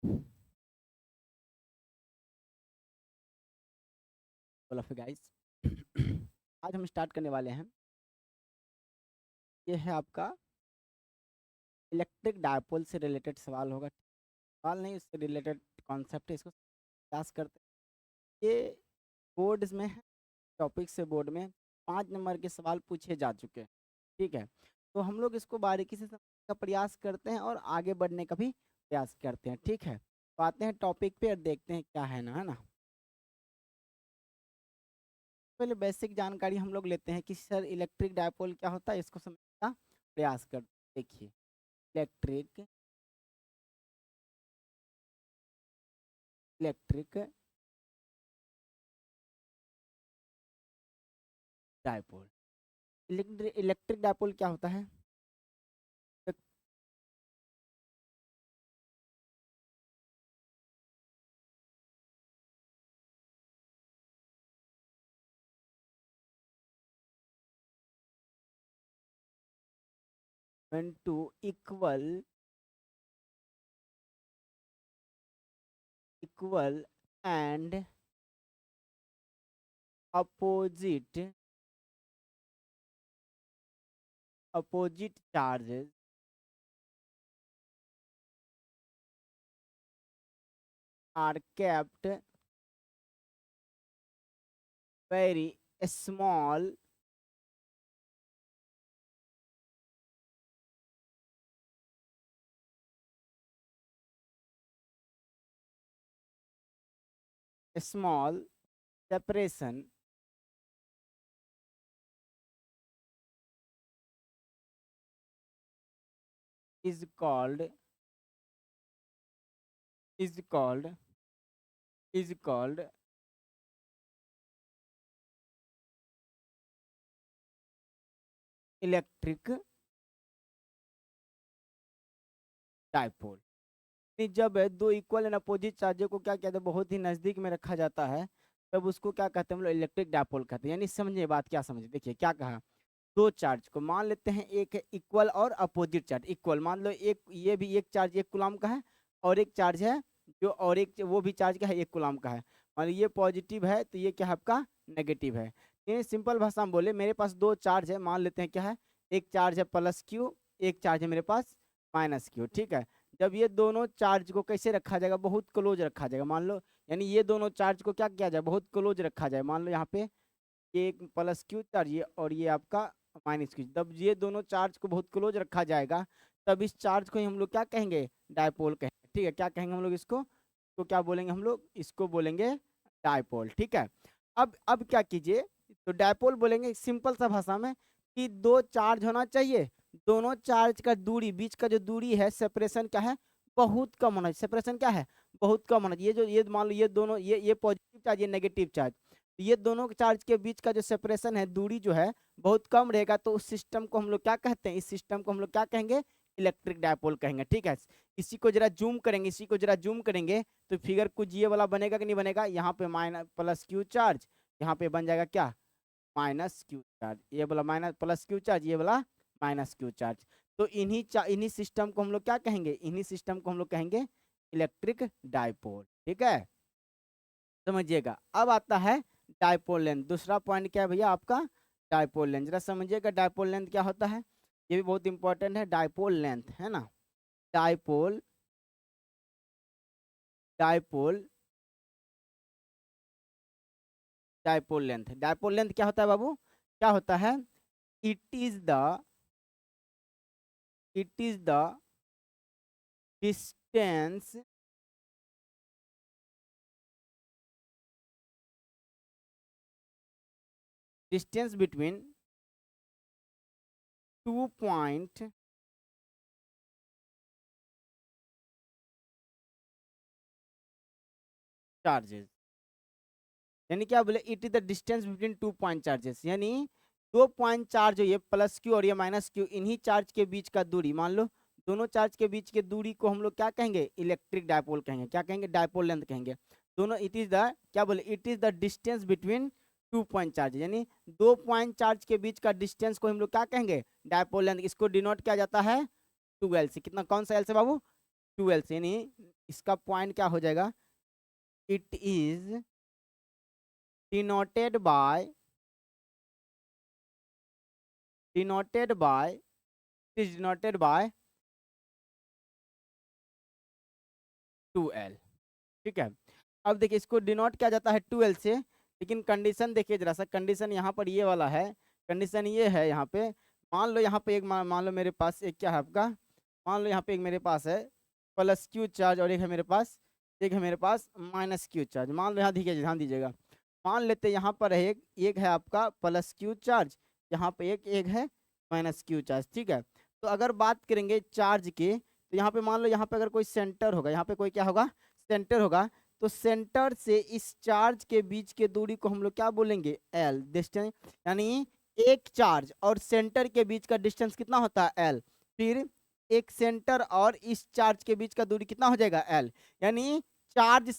बोला फिर गाइस। आज हम स्टार्ट करने वाले हैं। ये है आपका इलेक्ट्रिक डायपोल से रिलेटेड सवाल होगा। सवाल नहीं, उससे रिलेटेड कॉन्सेप्ट है, इसको क्लास करते हैं। ये बोर्ड में है, टॉपिक से बोर्ड में 5 नंबर के सवाल पूछे जा चुके हैं। ठीक है, तो हम लोग इसको बारीकी से समझने का प्रयास करते हैं और आगे बढ़ने का भी प्रयास करते हैं। ठीक है, तो आते हैं टॉपिक पे और देखते हैं क्या है ना। पहले बेसिक जानकारी हम लोग लेते हैं कि सर इलेक्ट्रिक डायपोल क्या होता है, इसको समझने का प्रयास करते हैं। देखिए, electric electric dipole. Electric dipole क्या होता है? 1 2 equal and opposite charges are kept very small small separation is called is called is called electric dipole. जब दो इक्वल एंड अपोजिट चार्जर को क्या कहते हैं, बहुत ही नजदीक में रखा जाता है, तब उसको क्या कहते हैं हम लोग, इलेक्ट्रिक डायपोल कहते हैं। यानी समझिए बात, क्या समझे, देखिए क्या कहा। दो चार्ज को मान लेते हैं, एक है इक्वल और अपोजिट चार्ज। इक्वल मान लो, एक ये भी एक चार्ज 1 कूलम का है, और एक चार्ज है जो, और एक वो भी चार्ज का है 1 कूलम का है। मान लो ये पॉजिटिव है तो ये क्या है आपका नेगेटिव है। ये सिंपल भाषा में बोले, मेरे पास दो चार्ज है, मान लेते हैं क्या है, एक चार्ज है प्लस क्यू, एक चार्ज है मेरे पास माइनस क्यू। ठीक है, जब ये दोनों चार्ज को कैसे रखा जाएगा, बहुत क्लोज रखा जाएगा मान लो। यानी ये दोनों चार्ज को क्या किया जाए, बहुत क्लोज रखा जाए। मान लो यहाँ पे ये एक प्लस क्यू चार्ज, ये और ये आपका माइनस क्यू, जब ये दोनों चार्ज को बहुत क्लोज रखा जाएगा, तब इस चार्ज को ही हम लोग क्या कहेंगे, डायपोल कहेंगे। ठीक है, क्या कहेंगे हम लोग इसको, तो क्या बोलेंगे हम लोग, इसको बोलेंगे डायपोल। ठीक है, अब क्या कीजिए, तो डायपोल बोलेंगे सिंपल सा भाषा में कि दो चार्ज होना चाहिए, दोनों चार्ज का दूरी, बीच का जो दूरी है, सेपरेशन क्या है, बहुत कम होना चाहिए। सेपरेशन क्या है, बहुत कम होना चाहिए। ये जो, ये मान लो ये दोनों, ये पॉजिटिव चार्ज, ये नेगेटिव चार्ज, ये दोनों चार्ज के बीच का जो सेपरेशन है, दूरी जो है बहुत कम रहेगा, तो उस सिस्टम को हम लोग क्या कहते हैं, इस सिस्टम को हम लोग क्या कहेंगे, इलेक्ट्रिक डायपोल कहेंगे। ठीक है, इसी को जरा जूम करेंगे, इसी को जरा जूम करेंगे, तो फिगर कुछ ये वाला बनेगा कि नहीं बनेगा, यहाँ पे माइनस प्लस क्यू चार्ज, यहाँ पे बन जाएगा क्या, माइनस क्यू चार्ज। ये वाला माइनस प्लस क्यू चार्ज, ये वाला माइनस क्यू चार्ज। तो इन्हीं सिस्टम को हम लोग क्या कहेंगे, इन्हीं सिस्टम को हम लोग कहेंगे इलेक्ट्रिक डायपोल। ठीक है, समझिएगा। अब आता है डायपोल लेंथ। दूसरा पॉइंट क्या है भैया आपका, डायपोल लेंथ। जरा समझिएगा डायपोल लेंथ क्या होता है, ये भी बहुत इंपॉर्टेंट है। डायपोल लेंथ है ना, डायपोल डायपोल डायपोल लेंथ क्या होता है बाबू, क्या होता है, it is the it is the distance distance between 2 point charges. यानी क्या बोले, it is the distance between 2 point charges, यानी 2 पॉइंट चार्ज हो, ये प्लस क्यू और ये माइनस क्यू, इन्हीं चार्ज के बीच का दूरी, मान लो दोनों चार्ज के बीच के दूरी को हम लोग क्या कहेंगे, इलेक्ट्रिक डायपोल कहेंगे। क्या कहेंगे, डायपोल लेंथ कहेंगे। दोनों, इट इज द, क्या बोले, it is the distance between 2 point charge, यानी 2 पॉइंट चार्ज के बीच का डिस्टेंस को हम लोग क्या कहेंगे, डायपोल लेंथ। इसको डिनोट किया जाता है 2L से। कितना, कौन सा एल से बाबू, 2L से। यानी इसका पॉइंट क्या हो जाएगा, it is denoted by denoted by it is denoted by 2l। ठीक है, अब देखिए इसको डिनोट किया जाता है 2l से, लेकिन कंडीशन देखिए जरा सा, कंडीशन यहाँ पर ये वाला है, कंडीशन ये है यहाँ पे, मान लो यहाँ पे एक मान लो मेरे पास एक क्या है आपका, मान लो यहाँ पे एक मेरे पास है प्लस क्यू चार्ज और एक है मेरे पास माइनस क्यू चार्ज। मान लो यहाँ देखिए, ध्यान दीजिएगा, मान लेते हैं यहाँ पर है एक है आपका प्लस क्यू चार्ज, यहाँ पे एक है माइनस क्यू चार्ज। ठीक है, तो अगर बात करेंगे चार्ज की, तो यहाँ पे मान लो यहाँ पे अगर कोई सेंटर होगा, यहाँ पे कोई क्या होगा, सेंटर होगा, तो सेंटर से इस चार्ज के बीच के दूरी को हम लोग क्या बोलेंगे, एल डिस्टेंस। यानी एक चार्ज और सेंटर के बीच का डिस्टेंस कितना होता है, एल। फिर एक सेंटर और इस चार्ज के बीच का दूरी कितना हो जाएगा, एल। यानी चार्ज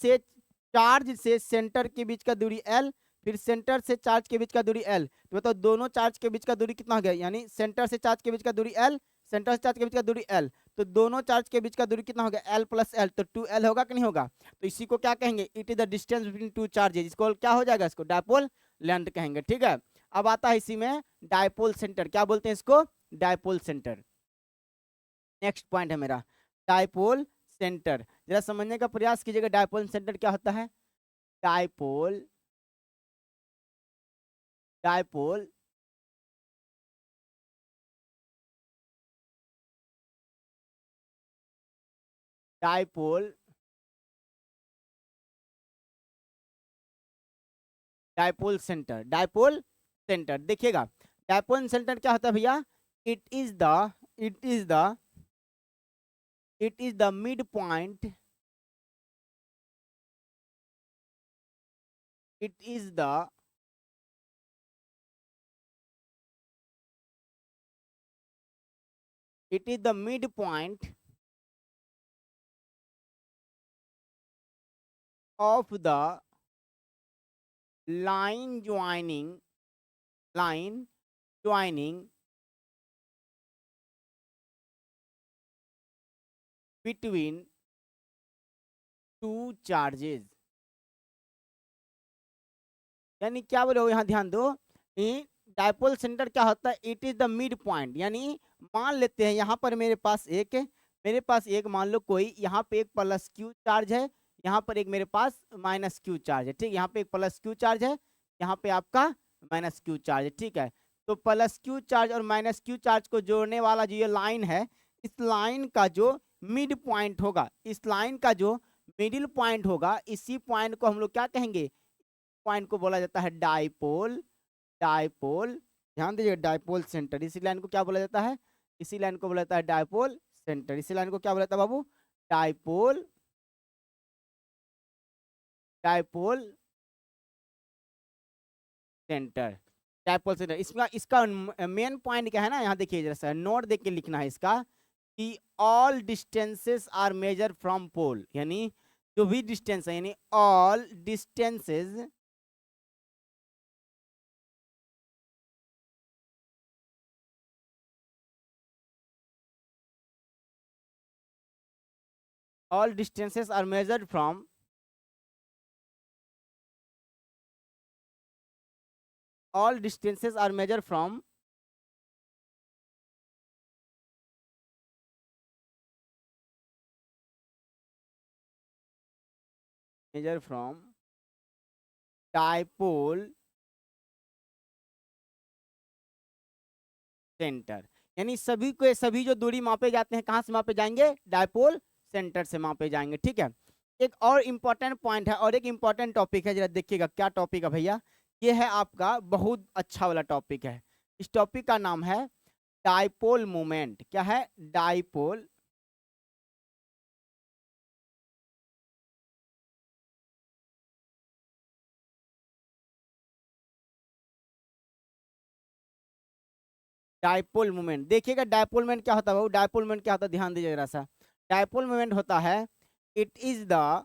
से सेंटर के बीच का दूरी एल, फिर सेंटर से चार्ज के बीच का दूरी एल, तो बताओ दोनों चार्ज के बीच का दूरी कितना हो गया, यानी सेंटर से चार्ज के बीच का दूरी एल, सेंटर से चार्ज के बीच का दूरी एल, तो दोनों चार्ज के बीच का दूरी कितना हो गया, एल प्लस एल, तो 2l होगा कि नहीं होगा। तो इसी को क्या कहेंगे, it is the distance between two charges, इसको क्या हो जाएगा, इसको डायपोल लेंथ कहेंगे। ठीक है, अब आता है इसी में डायपोल सेंटर, क्या बोलते हैं इसको, डायपोल सेंटर। नेक्स्ट पॉइंट है मेरा डायपोल सेंटर, जरा समझने का प्रयास कीजिएगा डायपोल सेंटर क्या होता है। Dipole dipole dipole dipole centre देखिएगा, डायपोल सेंटर क्या होता है भैया, it is the it is the it is the mid point it is the it is the midpoint of the line joining between two charges। यानी क्या बोले हो, यहाँ ध्यान दो, डायपोल सेंटर क्या होता है, it is the mid point. यानी मान लेते हैं यहाँ पर मेरे पास एक मान लो कोई यहाँ पे एक प्लस क्यू चार्ज है, यहाँ पर एक मेरे पास माइनस क्यू चार्ज है। ठीक, यहाँ पे एक प्लस क्यू चार्ज है, यहाँ पे आपका माइनस क्यू चार्ज है। ठीक है, तो प्लस क्यू चार्ज और माइनस क्यू चार्ज को जोड़ने वाला जो ये लाइन है, इस लाइन का जो मिड पॉइंट होगा, इस लाइन का जो मिडिल पॉइंट होगा, इसी पॉइंट को हम लोग क्या कहेंगे, पॉइंट को बोला जाता है डायपोल डायपोल ध्यान दीजिए, डायपोल सेंटर। इसी लाइन को क्या बोला जाता है, इसी लाइन को बोला जाता है डायपोल सेंटर। इसी लाइन को क्या बोला जाता है बाबू, dipole dipole centre dipole centre. इसका इसका मेन पॉइंट क्या है ना, यहाँ देखिए जरा सा नोट देख के लिखना है इसका, कि all distances are measure from pole. यानी जो भी डिस्टेंस है, यानी all distances all distances are measured from all distances are measured from measure from dipole centre. यानी सभी जो दूरी मापे जाते हैं, कहाँ से मापे जाएंगे, डायपोल सेंटर से मापे जाएंगे। ठीक है, एक और इम्पोर्टेंट पॉइंट है और एक इम्पोर्टेंट टॉपिक है, जरा देखिएगा क्या टॉपिक है भैया, ये है आपका बहुत अच्छा वाला टॉपिक है। इस टॉपिक का नाम है डायपोल मोमेंट। क्या है, डायपोल डायपोल मोमेंट। देखिएगा डायपोल मोमेंट क्या होता है, डायपोल मोमेंट क्या होता है, ध्यान दीजिए जरा सा। डायपोल मोमेंट होता है, it is the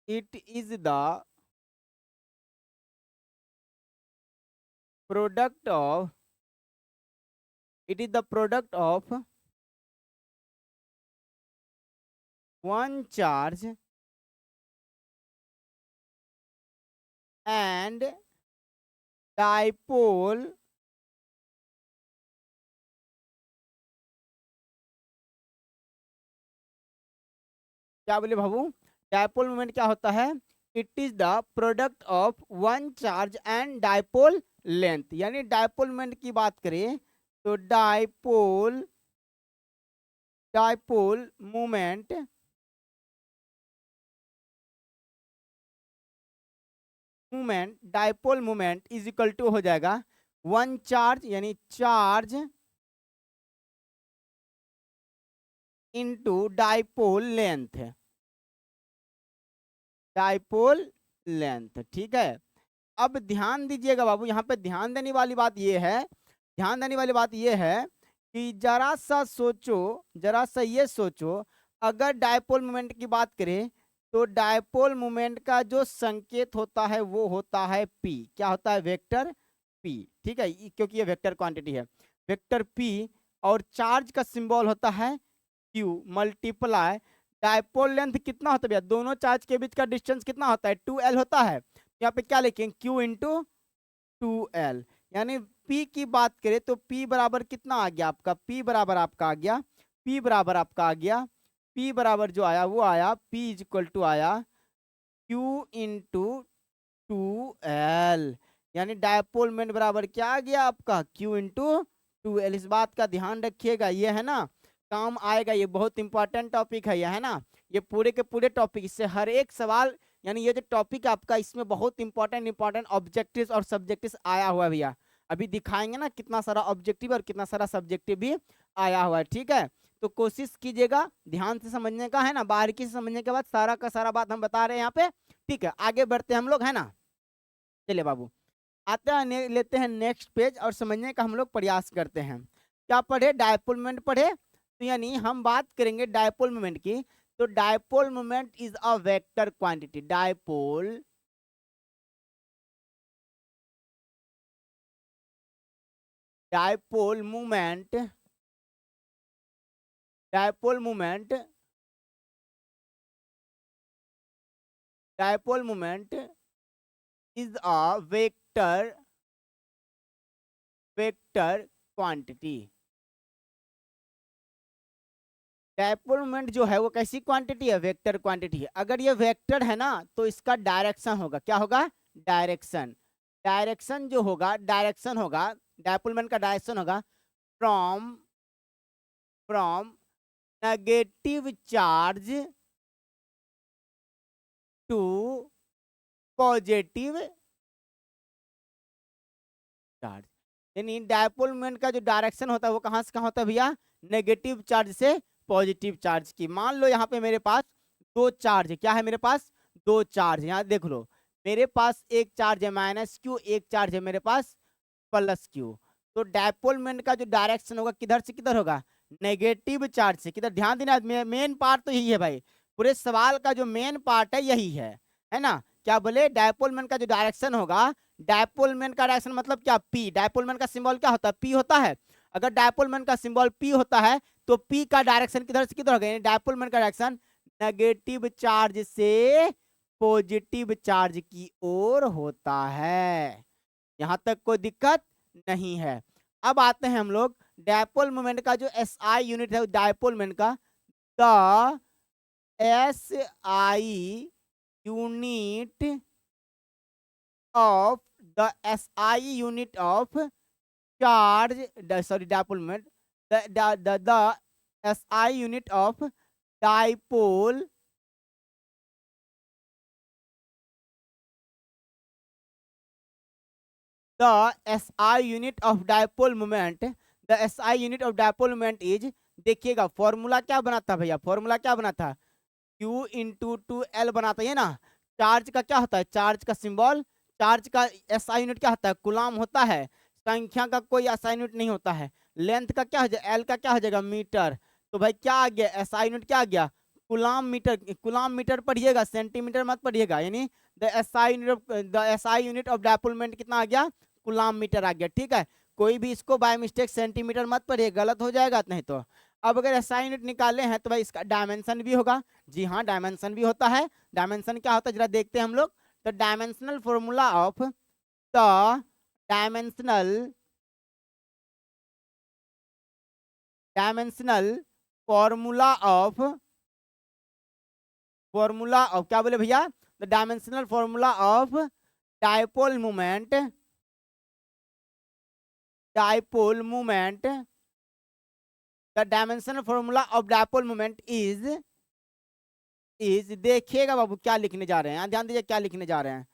it is the product of it is the product of one charge and dipole क्या बोले बाबू, डाइपोल मोमेंट क्या होता है, it is the product of one charge and dipole length. यानी dipole moment की बात करें तो dipole dipole moment dipole moment is equal to हो जाएगा वन चार्ज यानी charge into dipole length, dipole length. ठीक है, अब ध्यान दीजिएगा बाबू, यहाँ पे ध्यान देने वाली बात ये है, ध्यान देने वाली बात ये है कि जरा सा सोचो, जरा सा ये सोचो, अगर डाइपोल मोमेंट की बात करें तो डाइपोल मोमेंट का जो संकेत होता है वो होता है p। क्या होता है, वेक्टर p। ठीक है, क्योंकि ये वेक्टर क्वांटिटी है, वेक्टर p। और चार्ज का सिंबल होता है q मल्टीप्लाई डाइपोल लेंथ कितना होता है भैया, दोनों चार्ज के बीच का डिस्टेंस कितना होता है, 2l होता है। यहाँ पे क्या लिखेंगे, q इंटू 2l। यानी p की बात करें तो p बराबर कितना आ गया आपका, p बराबर आपका आ गया, p बराबर आपका आ गया, p बराबर जो आया वो आया p इज इक्वल टू आया q इंटू 2l। यानी डायपोल मोमेंट बराबर क्या आ गया आपका, q इंटू 2l। इस बात का ध्यान रखिएगा, ये है ना काम आएगा, ये बहुत इंपॉर्टेंट टॉपिक है, ये है ना, ये पूरे के पूरे टॉपिक, इससे हर एक सवाल, यानी ये जो टॉपिक आपका इसमें बहुत इंपॉर्टेंट ऑब्जेक्टिव्स और सब्जेक्टिव्स आया हुआ है भैया। अभी दिखाएंगे ना कितना सारा ऑब्जेक्टिव और कितना सारा सब्जेक्टिव भी आया हुआ है। ठीक है, तो कोशिश कीजिएगा ध्यान से समझने का, है ना, बारीकी से समझने के बाद सारा का सारा बात हम बता रहे हैं यहाँ पे। ठीक है, आगे बढ़ते हैं हम लोग, है ना। चलिए बाबू, आते हैं लेते हैं नेक्स्ट पेज और समझने का हम लोग प्रयास करते हैं। क्या पढ़े, डायपोल मोमेंट पढ़े, तो यानी हम बात करेंगे डायपोल मोमेंट की। तो dipole moment is a vector quantity, dipole dipole moment, dipole moment, dipole moment is a vector quantity. Dipole moment जो है वो कैसी क्वांटिटी है, वेक्टर क्वांटिटी है। अगर ये वेक्टर है ना तो इसका डायरेक्शन होगा, क्या होगा, डायरेक्शन। डायरेक्शन जो होगा, डायरेक्शन होगा, डायपोल मोमेंट का डायरेक्शन होगा from from negative charge to positive charge. यानी डायपोल मोमेंट का जो डायरेक्शन होता है वो कहां से कहां होता है भैया, नेगेटिव चार्ज से पॉजिटिव चार्ज की। मान लो यहाँ पे मेरे पास दो चार्ज है, क्या है मेरे पास, दो चार्ज। यहाँ देख लो, मेरे पास एक चार्ज है -q, एक चार्ज है मेरे पास +q। तो डायपोल मोमेंट का जो डायरेक्शन होगा किधर से किधर होगा, नेगेटिव चार्ज से किधर। ध्यान देना, मेन पार्ट तो यही है भाई, पूरे सवाल का जो मेन पार्ट है यही है ना। क्या बोले, डायपोल मोमेंट का जो डायरेक्शन होगा, डायपोल मोमेंट का डायरेक्शन मतलब क्या, p। डायपोल मोमेंट का सिंबल क्या होता है, p होता है। अगर डायपोल मोमेंट का सिंबल p होता है तो p का डायरेक्शन किधर से किधर होगा, यानी डायपोल मोमेंट का डायरेक्शन नेगेटिव चार्ज से पॉजिटिव चार्ज की ओर होता है। यहां तक कोई दिक्कत नहीं है। अब आते हैं हम लोग डायपोल मोमेंट का जो SI यूनिट है डायपोल मोमेंट का, the SI unit of the SI unit of charge, sorry, dipole moment, the SI unit of dipole, the SI unit of dipole moment, the SI unit of dipole moment is, देखिएगा formula क्या बना था भैया, formula क्या बना था, Q into 2L बनाता है ना। चार्ज का क्या होता है, चार्ज का सिंबल, चार्ज का SI यूनिट क्या होता है, कुलाम होता है। संख्या का कोई SI यूनिट नहीं होता है। लेंथ का क्या हो जाएगा, L का क्या हो जाएगा, मीटर। तो भाई क्या आ गया, SI यूनिट क्या आ गया, कुलाम मीटर। कुलाम मीटर पढ़िएगा, सेंटीमीटर मत पढ़िएगा। यानी the SI unit of dipole moment कितना आ गया, कुलाम मीटर आ गया। ठीक है, कोई भी इसको बाय मिस्टेक सेंटीमीटर मत पढ़िए, गलत हो जाएगा नहीं तो। अब अगर SI यूनिट निकाले हैं तो भाई इसका डायमेंशन भी होगा। जी हाँ, डायमेंशन भी होता है। डायमेंशन क्या होता है जरा देखते हैं हम लोग। तो dimensional formula of the dimensional dimensional formula of क्या बोले भैया, the dimensional formula of dipole moment the dimensional formula of dipole moment is देखिएगा बाबू क्या लिखने जा रहे हैं, ध्यान दीजिए क्या लिखने जा रहे हैं।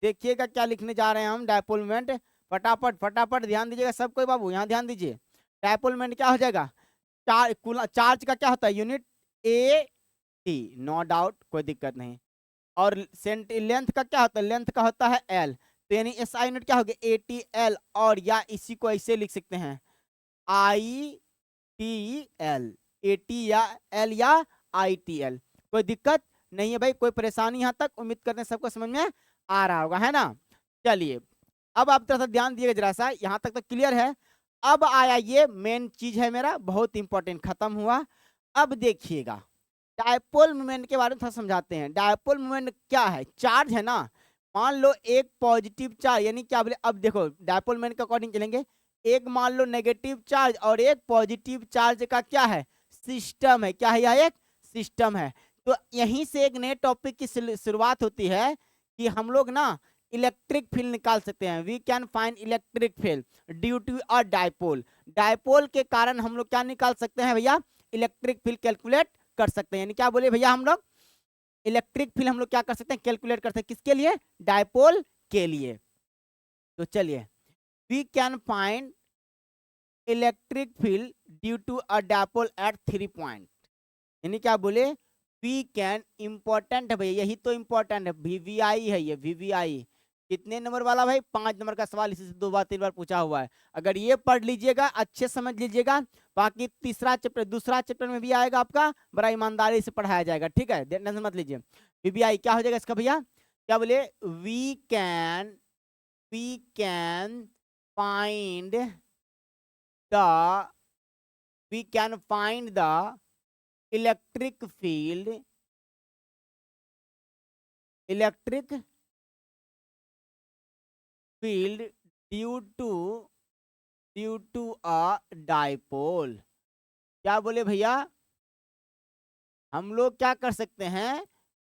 देखिएगा क्या लिखने जा रहे हैं हम, डायपोल मोमेंट। फटाफट फटाफट ध्यान दीजिएगा सब कोई बाबू, यहाँ ध्यान दीजिए। डायपोल मोमेंट क्या हो जाएगा, चार्ज का क्या होता है unit, A T, no doubt, कोई दिक्कत नहीं। और लेंथ का क्या होता है, लेंथ का होता है एल। तो यानी SI यूनिट क्या हो गया, ATL। और या इसी को ऐसे लिख सकते हैं ITL, AT या L या ITL। कोई दिक्कत नहीं है भाई, कोई परेशानी यहाँ तक, उम्मीद करते हैं सबको समझ में आ रहा होगा, है ना। चलिए अब आप थोड़ा सा ध्यान दिएगा जरा सा, यहाँ तक तो क्लियर है। अब आया ये मेन चीज है मेरा, बहुत इंपॉर्टेंट, खत्म हुआ। अब देखिएगा डायपोल मोमेंट के बारे में थोड़ा समझाते हैं। डायपोल मोमेंट क्या है, चार्ज है ना, मान लो एक पॉजिटिव चार्ज, यानी क्या बोले, अब देखो डायपोल मोमेंट के अकॉर्डिंग चलेंगे। एक मान लो नेगेटिव चार्ज और एक पॉजिटिव चार्ज का क्या है, सिस्टम है। क्या है, यह एक सिस्टम है। तो यहीं से एक नए टॉपिक की शुरुआत होती है कि हम लोग ना इलेक्ट्रिक फील्ड निकाल सकते हैं। We can find electric field due to a dipole. Dipole के कारण हम लोग क्या निकाल सकते हैं भैया, इलेक्ट्रिक फील्ड कैलकुलेट कर सकते हैं। यानी क्या बोले भैया, हम लोग इलेक्ट्रिक फील्ड हम लोग क्या कर सकते हैं, कैलकुलेट कर सकते हैं। किसके लिए, डायपोल के लिए। तो चलिए, we can find electric field due to a dipole at 3 point. यानी क्या बोले, वी कैन, इंपॉर्टेंट है भैया, यही तो इंपॉर्टेंट है, VVI है ये, VVI। कितने नंबर वाला भाई, 5 नंबर का सवाल, इसी से 2 बार 3 बार पूछा हुआ है। अगर ये पढ़ लीजिएगा, अच्छे समझ लीजिएगा, बाकी तीसरा चैप्टर दूसरा चैप्टर में भी आएगा आपका, बड़ा ईमानदारी से पढ़ाया जाएगा, ठीक है, टेंशन मत लीजिए। VVI क्या हो जाएगा इसका भैया, क्या बोले, we can find the electric field due to a dipole. क्या बोले भैया, हम लोग क्या कर सकते हैं,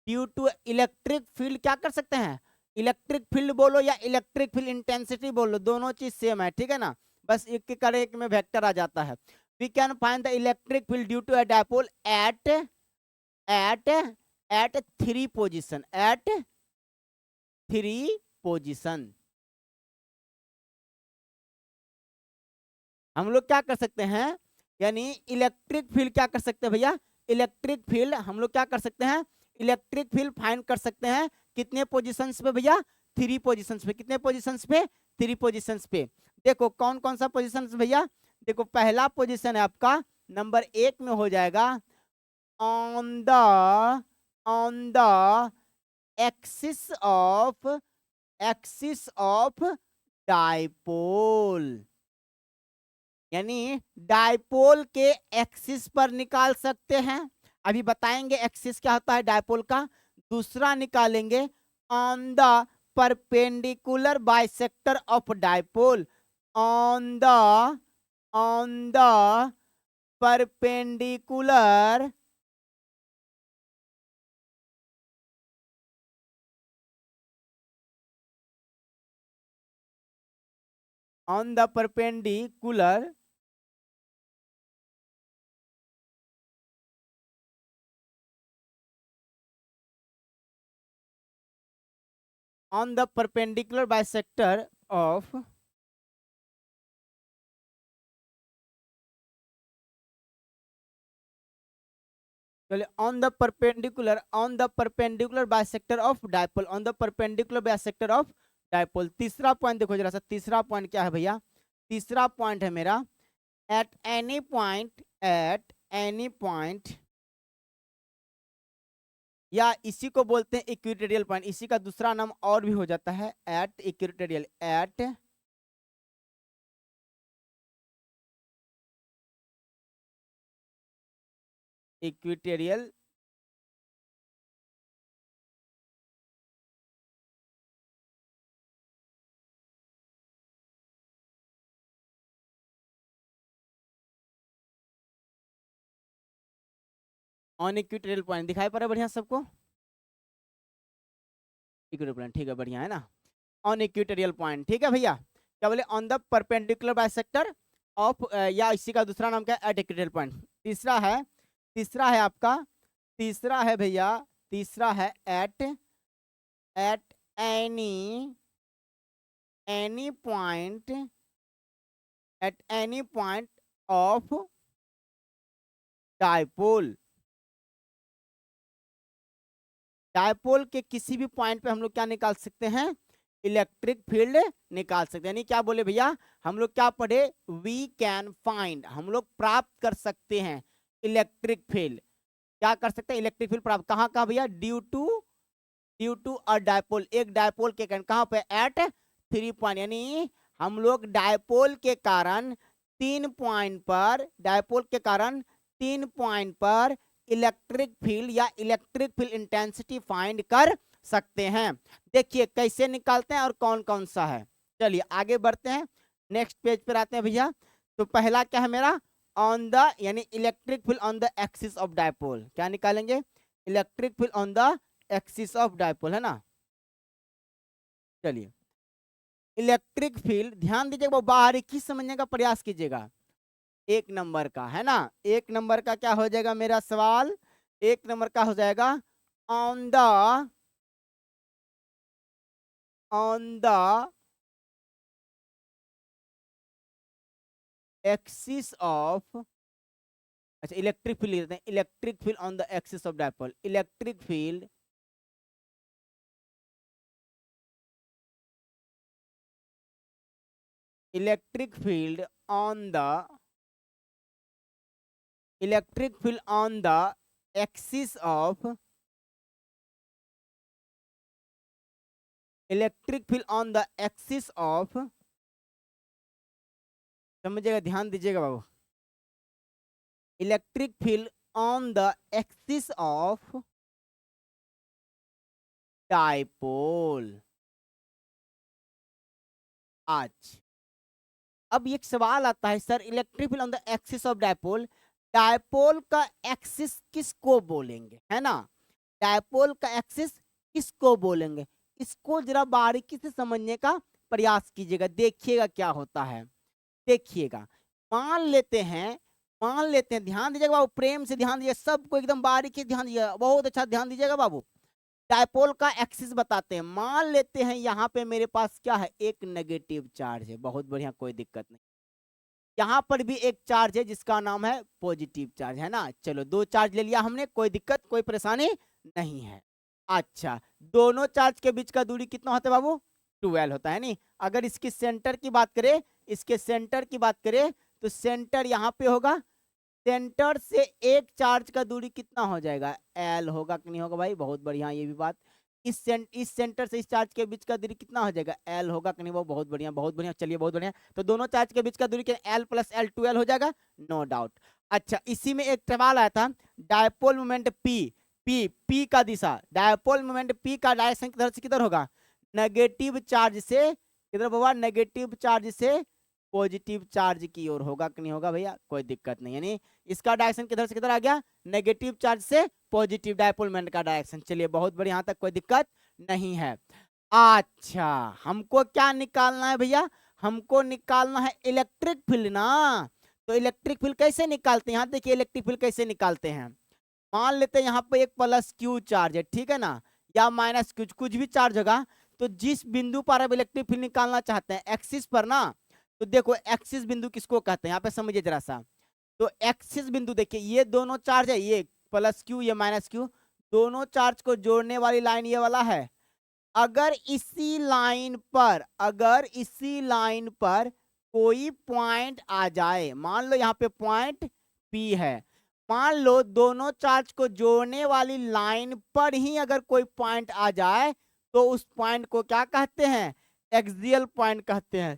ड्यू टू इलेक्ट्रिक फील्ड क्या कर सकते हैं, इलेक्ट्रिक फील्ड बोलो या इलेक्ट्रिक फील्ड इंटेंसिटी बोलो, दोनों चीज सेम है, ठीक है ना, बस एक के करे एक में वेक्टर आ जाता है। We can find the electric field due to a dipole at at 3 position, at 3 position. हम लोग क्या कर सकते हैं, यानी इलेक्ट्रिक फील्ड क्या कर सकते हैं भैया, इलेक्ट्रिक फील्ड हम लोग क्या कर सकते हैं, इलेक्ट्रिक फील्ड फाइंड कर सकते हैं कितने पोजीशंस पे भैया, 3 पोजीशंस पे। कितने पोजीशंस पे, 3 पोजीशंस पे। देखो कौन कौन सा पोजीशंस भैया, देखो पहला पोजीशन है आपका नंबर 1 में हो जाएगा, on the axis of dipole. यानी डायपोल के एक्सिस पर निकाल सकते हैं, अभी बताएंगे एक्सिस क्या होता है डायपोल का। दूसरा निकालेंगे on the perpendicular bisector of dipole, on the perpendicular on the perpendicular on the perpendicular bisector of on the perpendicular bisector of dipole, on the perpendicular bisector of dipole। तीसरा point देखो जरा सा, तीसरा point क्या है भैया, तीसरा point है मेरा एट एनी पॉइंट या इसी को बोलते हैं इक्विटोरियल पॉइंट, इसी का दूसरा नाम और भी हो जाता है at equatorial, at equatorial on equatorial point दिखाई पड़ रहा है बढ़िया सबको? इक्वेटोरियल पॉइंट ठीक है, बढ़िया है ना। ऑन इक्वेटोरियल पॉइंट, ठीक है भैया। क्या बोले? On the perpendicular bisector of, या इसी का दूसरा नाम क्या है? At equatorial point. तीसरा है आपका, तीसरा है भैया, तीसरा है at any point, at any point of dipole. Dipole के किसी भी पॉइंट पे हम लोग क्या निकाल सकते हैं? इलेक्ट्रिक फील्ड निकाल सकते हैं। यानी क्या बोले भैया, हम लोग क्या पढ़े? वी कैन फाइंड, हम लोग प्राप्त कर सकते हैं इलेक्ट्रिक फील्ड। क्या कर सकते हैं? इलेक्ट्रिक फील्ड प्राप्त कहाँ कहाँ भैया? ड्यू टू अ डायपोल, एक डायपोल के कारण। कहाँ पे? At 3 point. यानी हम लोग डायपोल के कारण 3 पॉइंट पर, डायपोल के कारण 3 पॉइंट पर इलेक्ट्रिक फील्ड या इलेक्ट्रिक फील्ड इंटेंसिटी फाइंड कर सकते हैं। देखिए कैसे निकालते हैं और कौन कौन सा है। चलिए आगे बढ़ते हैं, नेक्स्ट पेज पर आते हैं भैया। तो पहला क्या है मेरा? ऑन द, यानी electric field on the axis of dipole. क्या निकालेंगे? Electric field on the axis of dipole, है ना। चलिए इलेक्ट्रिक फील्ड, ध्यान दीजिएगा, बारीकी समझने का प्रयास कीजिएगा। 1 नंबर का है ना, 1 नंबर का क्या हो जाएगा मेरा सवाल? 1 नंबर का हो जाएगा ऑन द एक्सिस ऑफ, अच्छा इलेक्ट्रिक फील्ड लेते हैं, electric field on the axis of dipole. Electric field electric field on the electric field on the axis of electric field on the axis of, समझिएगा, ध्यान दीजिएगा बाबू। Electric field on the axis of dipole. आज अब एक सवाल आता है, sir electric field on the axis of dipole, dipole का एक्सिस किसको बोलेंगे, है ना। डायपोल का एक्सिस किसको बोलेंगे, इसको जरा बारीकी से समझने का प्रयास कीजिएगा, देखिएगा क्या होता है। देखिएगा, मान लेते हैं, ध्यान दीजिएगा बाबू, प्रेम से ध्यान दीजिए, सबको एकदम बारीकी से ध्यान दीजिएगा, बहुत अच्छा ध्यान दीजिएगा बाबू। डायपोल का एक्सिस बताते हैं, मान लेते हैं यहाँ पे मेरे पास क्या है? एक नेगेटिव चार्ज है, बहुत बढ़िया, कोई दिक्कत नहीं। यहाँ पर भी एक चार्ज है जिसका नाम है पॉजिटिव चार्ज, है ना। चलो 2 चार्ज ले लिया हमने, कोई दिक्कत कोई परेशानी नहीं है। अच्छा, दोनों चार्ज के बीच का दूरी कितना होता है बाबू? 12 होता है। नहीं, अगर इसकी सेंटर की बात करें, इसके सेंटर की बात करें, तो सेंटर यहाँ पे होगा, सेंटर से एक चार्ज का दूरी कितना हो जाएगा? एल होगा कि नहीं होगा भाई? बहुत बढ़िया, ये भी बात। इस सेंटर से इस चार्ज के बीच का दूरी कितना हो जाएगा? एल होगा कि नहीं? वो बहुत बढ़िया, बहुत बढ़िया, चलिए बहुत बढ़िया। तो दोनों चार्ज के बीच का दूरी क्या? एल प्लस एल 12 हो जाएगा, नो डाउट। अच्छा, इसी में एक सवाल आया था, डायपोल मोमेंट पी का दिशा, डायपोल मोमेंट पी का डायरेक्शन किधर से किधर होगा? नेगेटिव चार्ज से किधर बाबा? नेगेटिव चार्ज से पॉजिटिव चार्ज की ओर होगा कि नहीं होगा भैया? कोई दिक्कत नहीं, यानी इसका डायरेक्शन किधर से किधर आ गया? नेगेटिव चार्ज से पॉजिटिव, डायपोल मोमेंट का डायरेक्शन। चलिए बहुत बढ़िया, यहां तक कोई दिक्कत नहीं है। अच्छा, हमको क्या निकालना है भैया? हमको निकालना है इलेक्ट्रिक फील्ड ना। तो इलेक्ट्रिक फील्ड कैसे निकालते हैं? यहाँ देखिए इलेक्ट्रिक फील्ड कैसे निकालते हैं। मान लेते हैं यहाँ पे एक प्लस क्यू चार्ज है, ठीक है ना, या माइनस क्यू, कुछ भी चार्ज होगा। तो जिस बिंदु पर आप इलेक्ट्रिक फील्ड निकालना चाहते हैं, एक्सिस पर ना, तो देखो एक्सिस बिंदु किसको कहते हैं, यहाँ पे समझिए जरा सा। तो एक्सिस बिंदु देखिए, ये दोनों चार्ज है, ये प्लस क्यू ये माइनस क्यू, दोनों चार्ज को जोड़ने वाली लाइन ये वाला है। अगर इसी लाइन पर कोई पॉइंट आ जाए, मान लो यहाँ पे पॉइंट पी है, मान लो दोनों चार्ज को जोड़ने वाली लाइन पर ही अगर कोई पॉइंट आ जाए, तो उस पॉइंट को क्या कहते हैं? एक्सियल पॉइंट कहते हैं।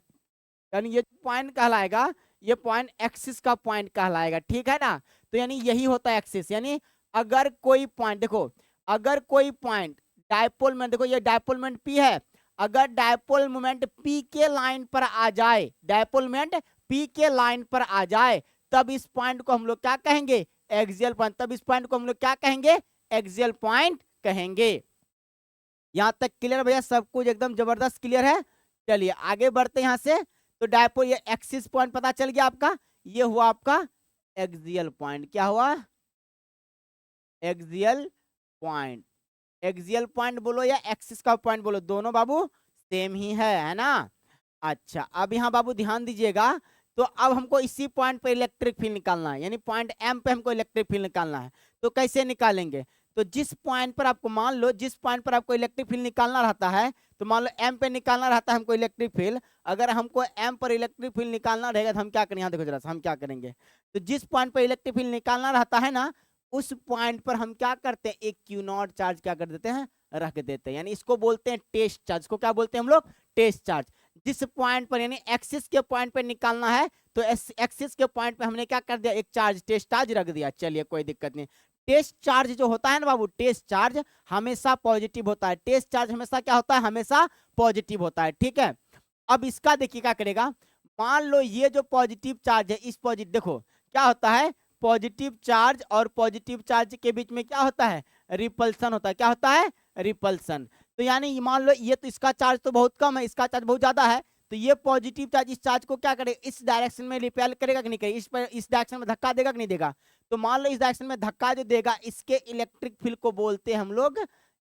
यानी ये पॉइंट कहलाएगा, ये पॉइंट एक्सिस का पॉइंट कहलाएगा, ठीक है ना। तो यानी यही होता है एक्सिस, यानी अगर कोई पॉइंट देखो, अगर कोई पॉइंट डायपोल में, देखो ये डायपोल मोमेंट P है, अगर डायपोल मोमेंट P के लाइन पर आ जाए, डायपोल मोमेंट P के लाइन पर आ जाए, तब इस पॉइंट को हम लोग क्या कहेंगे, एक्सियल पॉइंट। तब इस पॉइंट को हम लोग क्या कहेंगे, एक्सियल पॉइंट कहेंगे। यहां तक क्लियर भैया, सब कुछ एकदम जबरदस्त क्लियर है। चलिए आगे बढ़ते यहां से। तो डायपोल, ये एक्सिस पॉइंट पता चल गया आपका, ये हुआ आपका एक्सियल पॉइंट। क्या हुआ, एक्सियल पॉइंट। एक्सियल पॉइंट बोलो या एक्सिस का पॉइंट बोलो, दोनों बाबू सेम ही है ना। अच्छा अब यहाँ बाबू ध्यान दीजिएगा, तो अब हमको इसी पॉइंट पे इलेक्ट्रिक फील्ड निकालना है, यानी पॉइंट एम पे हमको इलेक्ट्रिक फील्ड निकालना है। तो कैसे निकालेंगे, तो जिस पॉइंट पर आपको, मान लो जिस पॉइंट पर आपको इलेक्ट्रिक फील्ड निकालना रहता है, तो मान लो एम पे निकालना रहता है हमको इलेक्ट्रिक फील्ड। अगर हमको एम पर इलेक्ट्रिक फील्ड निकालना रहेगा तो हम क्या करेंगे, यहाँ देखो जरा सा, हम क्या करेंगे, तो जिस पॉइंट पर इलेक्ट्रिक फील्ड निकालना रहता है ना, उस पॉइंट पर हम क्या करते हैं, एक क्यू नॉट चार्ज क्या कर देते हैं, रख देते हैं। यानी इसको बोलते हैं टेस्ट चार्ज। को क्या बोलते हैं हम लोग, टेस्ट चार्ज। जिस पॉइंट पर यानी एक्सिस के पॉइंट पर निकालना है, तो एक्सिस के पॉइंट पे हमने क्या कर दिया, एक चार्ज, टेस्ट चार्ज रख दिया। चलिए कोई दिक्कत नहीं। टेस्ट चार्ज जो होता है ना बाबू, टेस्ट चार्ज हमेशा पॉजिटिव होता है। टेस्ट चार्ज हमेशा क्या होता है, हमेशा पॉजिटिव होता है, ठीक है। अब इसका देखिए क्या करेगा, मान लो ये जो पॉजिटिव चार्ज है, इस पॉजिटिव, देखो क्या होता है, पॉजिटिव चार्ज और पॉजिटिव चार्ज के बीच में क्या होता है, रिपल्सन होता है। क्या होता है, रिपल्सन। तो यानी मान लो ये, तो इसका चार्ज तो बहुत कम है, इसका चार्ज बहुत ज्यादा है, तो ये पॉजिटिव चार्ज इस चार्ज को क्या करेगा, इस डायरेक्शन में रिपेल करेगा कि नहीं करेगा, इस पर, इस डायरेक्शन में धक्का देगा कि नहीं देगा। तो मान लो इस डायरेक्शन में धक्का जो देगा, इसके इलेक्ट्रिक फील्ड को बोलते हैं हम लोग,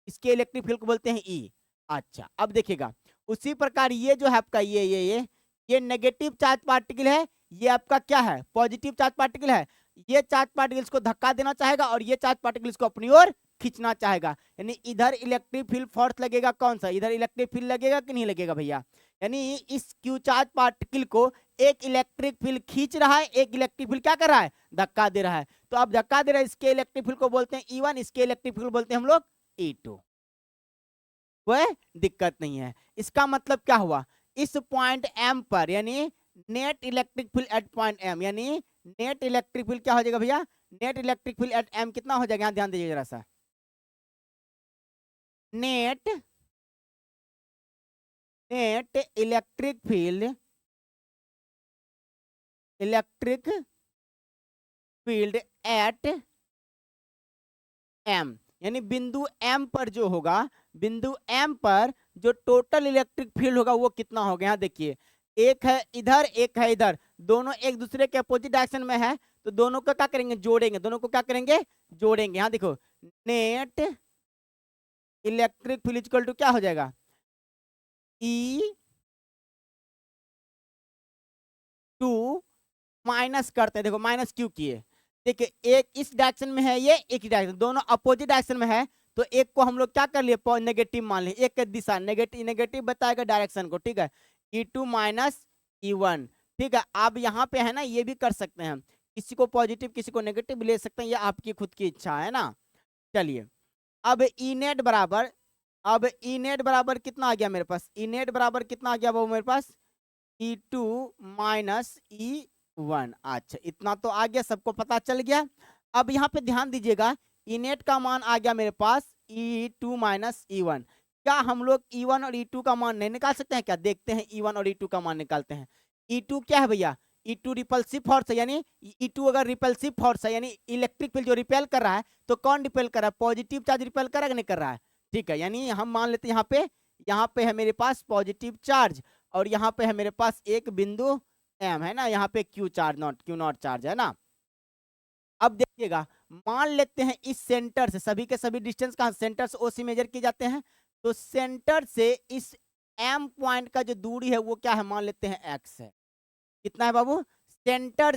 इसके इलेक्ट्रिक फील्ड को बोलते हैं ई। अच्छा अब देखिएगा, उसी प्रकार ये जो है आपका ये नेगेटिव चार्ज पार्टिकल है, ये आपका क्या है, पॉजिटिव चार्ज पार्टिकल है। ये चार्ज पार्टिकल्स को धक्का देना चाहेगा और ये चार्ज पार्टिकल्स को अपनी ओर खींचना चाहेगा। यानी इधर इलेक्ट्रिक फील्ड फोर्स लगेगा, कौन सा, इधर इलेक्ट्रिक फील्ड लगेगा कि नहीं लगेगा भैया। यानी इस क्यू चार्ज पार्टिकल को एक इलेक्ट्रिक फील्ड खींच रहा है, एक इलेक्ट्रिक फील्ड क्या कर रहा है, धक्का दे रहा है। तो अब धक्का दे रहा है, इसके इलेक्ट्रिक फील्ड को बोलते हैं E1, इसके इलेक्ट्रिक फील्ड बोलते हैं हम लोग E2। कोई दिक्कत नहीं है। इसका मतलब क्या हुआ, इस पॉइंट एम पर, यानी net electric field at point M, यानी नेट इलेक्ट्रिक फील्ड क्या हो जाएगा भैया, net electric field at M कितना हो जाएगा, यहाँ ध्यान दीजिए जरा सा, net net electric field at M, यानी बिंदु एम पर जो होगा, बिंदु एम पर जो टोटल इलेक्ट्रिक फील्ड होगा वो कितना होगा। यहाँ देखिए, एक है इधर, एक है इधर, दोनों एक दूसरे के अपोजिट डायरेक्शन में है, तो दोनों को क्या करेंगे, जोड़ेंगे, दोनों को क्या करेंगे, जोड़ेंगे। यहाँ देखो, net electric field equal to क्या हो जाएगा, E2 माइनस करते हैं, देखो माइनस क्यों किए, देखिए एक इस डायरेक्शन में है, ये एक डायरेक्शन, दोनों अपोजिट डायरेक्शन में है, तो एक को हम लोग क्या कर लिए, नेगेटिव मान लिए, एक दिशा नेगेटिव, नेगेटिव बताएगा डायरेक्शन को, ठीक है। E2 माइनस E1, ठीक है। अब यहाँ पे है ना, ये भी कर सकते हैं, किसी को पॉजिटिव किसी को नेगेटिव ले सकते हैं, ये आपकी खुद की इच्छा है ना। चलिए अब ई नेट बराबर, अब ई नेट बराबर कितना आ गया मेरे पास, ई नेट बराबर कितना आ गया वो मेरे पास, E2 माइनस E1। अच्छा इतना तो आ गया, सबको पता चल गया। अब यहाँ पे ध्यान दीजिएगा, ई नेट का मान आ गया मेरे पास E2 माइनस E1। क्या हम लोग E1 और E2 का मान नहीं निकाल सकते हैं क्या, देखते हैं E1 और E2 का मान निकालते हैं। E2 क्या है भैया, E2 रिपल्सिव फोर्स है, यानी E2 अगर रिपल्सिव फोर्स है, यानी इलेक्ट्रिक फील्ड जो रिपेल कर रहा है, तो कौन रिपेल कर रहा है, पॉजिटिव चार्ज रिपेल कर रहा है कि नहीं कर रहा है, ठीक है। यानी हम मान लेते हैं यहाँ पे है मेरे पास पॉजिटिव चार्ज, और यहाँ पे है मेरे पास एक बिंदु एम है ना, यहाँ पे क्यू नॉट चार्ज है ना। अब देखिएगा, मान लेते हैं इस सेंटर से, सभी के सभी डिस्टेंस कहाँ, सेंटर से ओ से मेजर किए जाते हैं, तो सेंटर से इस एम पॉइंट का जो दूरी है वो क्या है, मान लेते हैं एक्स है। कितना है बाबू, सेंटर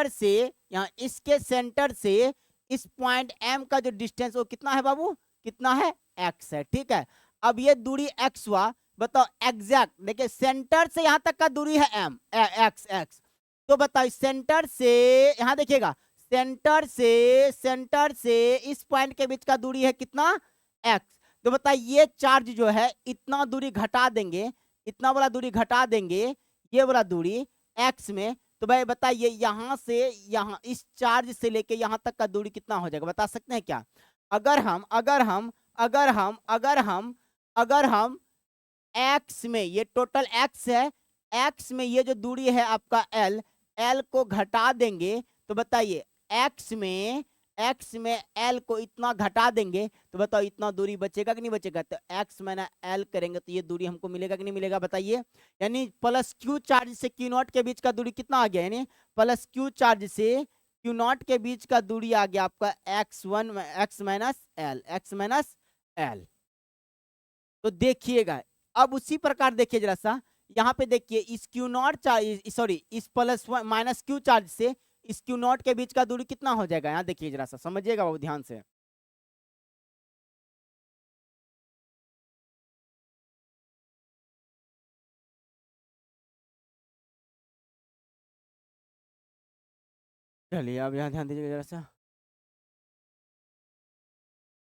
से यहाँ इसके सेंटर से इस पॉइंट एम का जो डिस्टेंस वो कितना है बाबू, कितना है, एक्स है, ठीक है। अब ये दूरी एक्स हुआ, बताओ एग्जैक्ट, देखिए सेंटर से यहां तक का दूरी है एम एक्स, तो बताओ सेंटर से, यहां देखिएगा, सेंटर से इस पॉइंट के बीच का दूरी है कितना, एक्स। तो बताइए ये चार्ज जो है इतना दूरी घटा देंगे, इतना वाला दूरी घटा देंगे, ये वाला दूरी, एक्स में, तो भाई बताइए यहाँ से यहाँ इस चार्ज से लेके यहाँ तक का दूरी कितना हो जाएगा, बता सकते हैं क्या? अगर हम अगर हम अगर हम अगर हम अगर हम एक्स में, ये टोटल एक्स है, एक्स में ये जो दूरी है आपका एल, एल को घटा देंगे तो बताइए एक्स में एल को इतना घटा देंगे तो बताओ इतना दूरी बचेगा कि नहीं बचेगा? तो एक्स माइनस एल करेंगे तो ये दूरी हमको मिलेगा कि नहीं मिलेगा बताइए? यानी प्लस क्यू चार्ज से क्यू नॉट के बीच का दूरी कितना आ गया, यानी प्लस क्यू चार्ज से क्यू नॉट के बीच का दूरी आ गया आपका एक्स माइनस एल। तो देखिएगा अब उसी प्रकार देखिए जरा सा, यहाँ पे देखिए इस क्यू नॉट चार्ज, सॉरी इस प्लस माइनस क्यू चार्ज से इस क्यू नॉट के बीच का दूरी कितना हो जाएगा, यहाँ देखिए जरा सा समझिएगा वो ध्यान से। चलिए अब यहाँ ध्यान दीजिएगा जरा सा,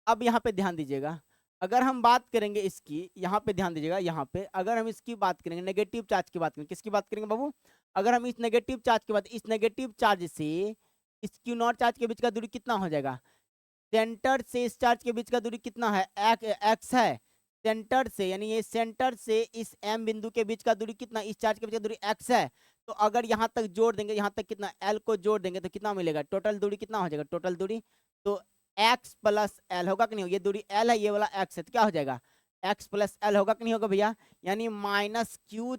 अब यहाँ पे ध्यान दीजिएगा, अगर हम बात करेंगे इसकी, यहाँ पे ध्यान दीजिएगा, यहाँ पे अगर हम इसकी बात करेंगे नेगेटिव चार्ज की बात करेंगे, किसकी बात करेंगे बाबू? अगर हम इस नेगेटिव चार्ज की बात, इस नेगेटिव चार्ज से इस क्यू नॉट चार्ज के बीच का दूरी कितना हो जाएगा? सेंटर से इस चार्ज के बीच का दूरी कितना है? एक्स है। सेंटर से यानी ये सेंटर से इस एम बिंदु के बीच का दूरी कितना, इस चार्ज के बीच का दूरी एक्स है। तो अगर यहाँ तक जोड़ देंगे, यहाँ तक कितना एल को जोड़ देंगे तो कितना मिलेगा? टोटल दूरी कितना हो जाएगा? टोटल दूरी तो एक्स प्लस एल होगा कि नहीं? ये दूरी एल है, ये वाला एक्स है, तो क्या हो जाएगा? एक्स प्लस एल होगा कि नहीं होगा भैया? यानी माइनस क्यू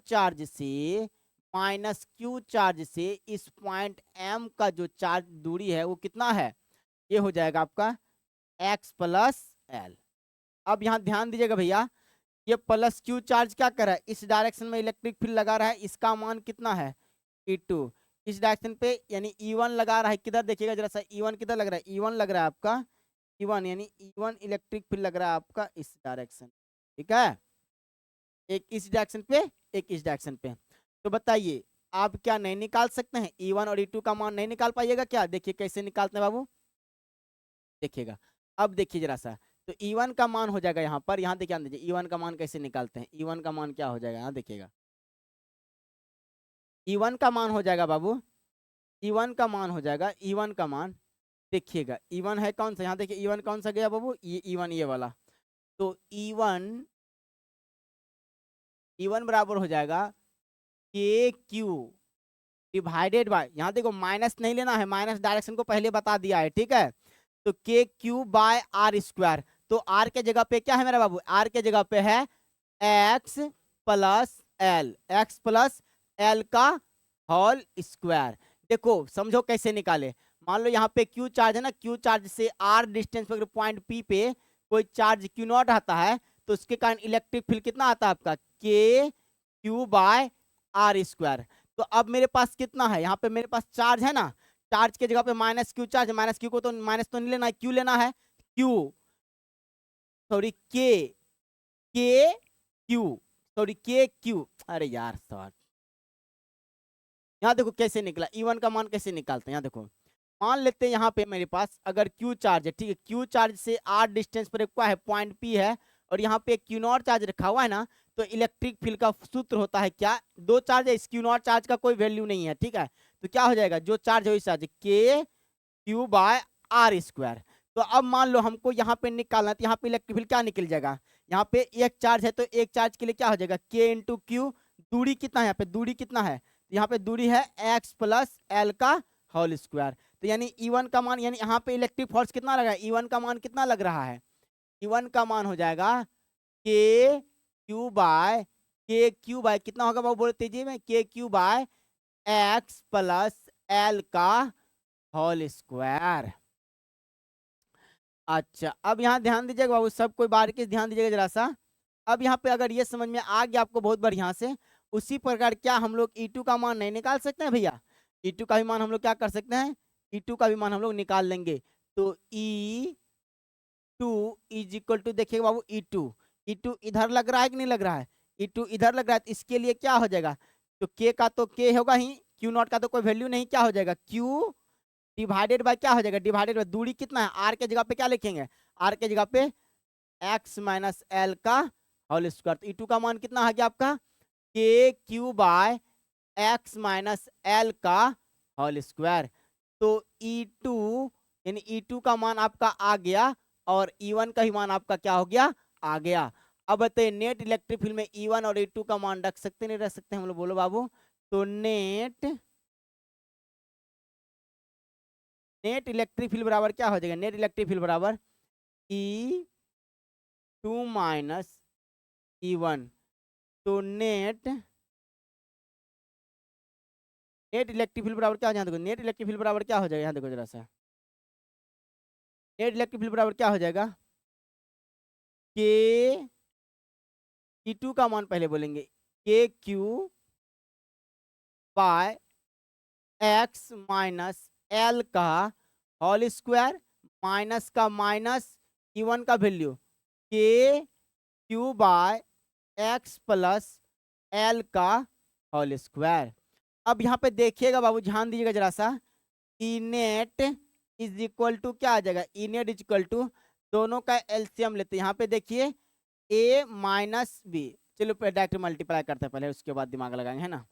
चार्ज से इस पॉइंट एम का जो चार्ज दूरी है वो कितना है? ये हो जाएगा आपका एक्स प्लस एल। अब यहाँ ध्यान दीजिएगा भैया, ये प्लस क्यू चार्ज क्या कर रहा है? इस डायरेक्शन में इलेक्ट्रिक फील्ड लगा रहा है, इसका मान कितना है? E2। इस डायरेक्शन पे यानी E1 लगा रहा है, किधर देखिएगा जरा सा, E1 किधर लग रहा है? E1 लग रहा है आपका, E1 यानी E1 इलेक्ट्रिक फील्ड लग रहा है आपका इस डायरेक्शन, ठीक है? एक इस डायरेक्शन पे, एक इस डायरेक्शन पे। तो बताइए आप क्या नहीं निकाल सकते हैं? E1 और E2 का मान नहीं निकाल पाइएगा क्या? देखिए कैसे निकालते हैं बाबू, देखिएगा। अब देखिए जरा सा, तो E1 का मान हो जाएगा यहाँ पर, यहाँ देखिए ध्यान दीजिए E1 का मान कैसे निकालते हैं। E1 का मान क्या हो जाएगा, यहाँ देखिएगा। E1 का मान हो जाएगा बाबू, E1 का मान हो जाएगा, E1 का मान देखिएगा, E1 है कौन सा, यहाँ देखिए E1 कौन सा गया बाबू? ये E1 ये वाला। तो E1 बराबर हो जाएगा के क्यू डिवाइडेड बाय, यहाँ देखो माइनस नहीं लेना है, माइनस डायरेक्शन को पहले बता दिया है, ठीक है? तो के क्यू बाय आर स्क्वायर, तो आर के जगह पे क्या है मेरा बाबू? आर के जगह पे है x plus L, x plus L का होल स्क्वायर। देखो समझो कैसे निकाले, मान लो यहाँ पे क्यू चार्ज है ना, क्यू चार्ज से आर डिस्टेंस पर पॉइंट पी पे कोई चार्ज क्यू नॉट आता है, तो उसके कारण इलेक्ट्रिक फील्ड कितना आता है आपका? K Q bye are square. तो अब मेरे पास कितना है, यहाँ पे मेरे पास चार्ज है ना, चार्ज के जगह पे minus Q charge, minus Q को तो माइनस तो नहीं लेना है, क्यू लेना है, क्यू सॉरी के क्यू सॉरी के क्यू, अरे यार सॉरी, यहाँ देखो कैसे निकला, E1 का मान कैसे निकालते हैं, यहाँ देखो मान लेते हैं यहाँ पे मेरे पास अगर क्यू चार्ज है, ठीक है, क्यू चार्ज से आर डिस्टेंस पर क्या है? पॉइंट पी है, और यहाँ पे क्यू नॉट चार्ज रखा हुआ है ना, तो इलेक्ट्रिक फील्ड का सूत्र होता है क्या? दो चार्ज है, इस क्यू नॉट चार्ज का कोई वैल्यू नहीं है, ठीक है? तो क्या हो जाएगा? जो चार्ज है वही चार्ज, के क्यू बाय आर स्क्वायर। तो अब मान लो हमको यहाँ पे निकालना, तो यहाँ पे इलेक्ट्रिक फील्ड क्या निकल जाएगा? यहाँ पे एक चार्ज है तो एक चार्ज के लिए क्या हो जाएगा? के इंटू क्यू, दूरी कितना है यहाँ पे? दूरी कितना है? यहाँ पे दूरी है एक्स प्लस एल का होल स्क्वायर। तो यानी E1 का मान, यानी यहाँ पे इलेक्ट्रिक फोर्स कितना लग रहा है? E1 का मान कितना लग रहा है? E1 का मान हो जाएगा के क्यू बाय कितना होगा बाबू, बोल तेजी में? K Q by X plus L का होल स्क्वायर। अच्छा अब यहाँ ध्यान दीजिएगा बाबू, सब कोई बारीकी से ध्यान दीजिएगा जरा सा। अब यहाँ पे अगर ये समझ में आ गया आपको बहुत बढ़िया से, उसी प्रकार क्या हम लोग E2 का मान नहीं निकाल सकते हैं भैया? E2 का भी मान हम लोग क्या कर सकते हैं? E2 का भी मान हम लोग निकाल लेंगे। तो E2 इज इक्वल टू, देखिए बाबू E2 इधर लग रहा है कि नहीं लग रहा है? E2 इधर लग रहा है, तो इसके लिए क्या हो जाएगा? तो K का तो K होगा ही, Q नॉट का तो कोई वैल्यू नहीं, क्या हो जाएगा? Q डिवाइडेड बाय क्या हो जाएगा? डिवाइडेड बाय दूरी कितना है? आर के जगह पे क्या लिखेंगे? आर के जगह पे एक्स माइनस एल का होल स्क्वायर। तो E2 का मान कितना आ गया आपका? K Q by X minus L का होल स्क्वायर। तो E2 यानी E2 का मान आपका आ गया और E1 का ही मान आपका क्या हो गया, आ गया। अब बताइए नेट इलेक्ट्रिक फील्ड में E1 और E2 का मान रख सकते नहीं रख सकते हम लोग, बोलो बाबू। तो नेट इलेक्ट्रिक फील्ड बराबर क्या हो जाएगा, नेट इलेक्ट्रिक फील्ड बराबर E2 माइनस E1। तो नेट इलेक्ट्रिक फील्ड बराबर क्या हो जाएगा, नेट इलेक्ट्रिक फील्ड बराबर क्या हो जाएगा, यहाँ देखो जरा सा। नेट इलेक्ट्रिक फील्ड बराबर क्या हो जाएगा, के E2 का मान पहले बोलेंगे, K Q by X minus L का होल स्क्वायर माइनस का माइनस E1 का value K Q by X plus L का होल स्क्वायर। अब यहाँ पे देखिएगा बाबू, ध्यान दीजिएगा जरा सा। E net is equal to क्या आ जाएगा, E net is equal to दोनों का एलसीएम लेते हैं। यहाँ पे देखिए ए माइनस बी, चलो डायरेक्ट मल्टीप्लाई करते हैं पहले, उसके बाद दिमाग लगाएंगे, है ना।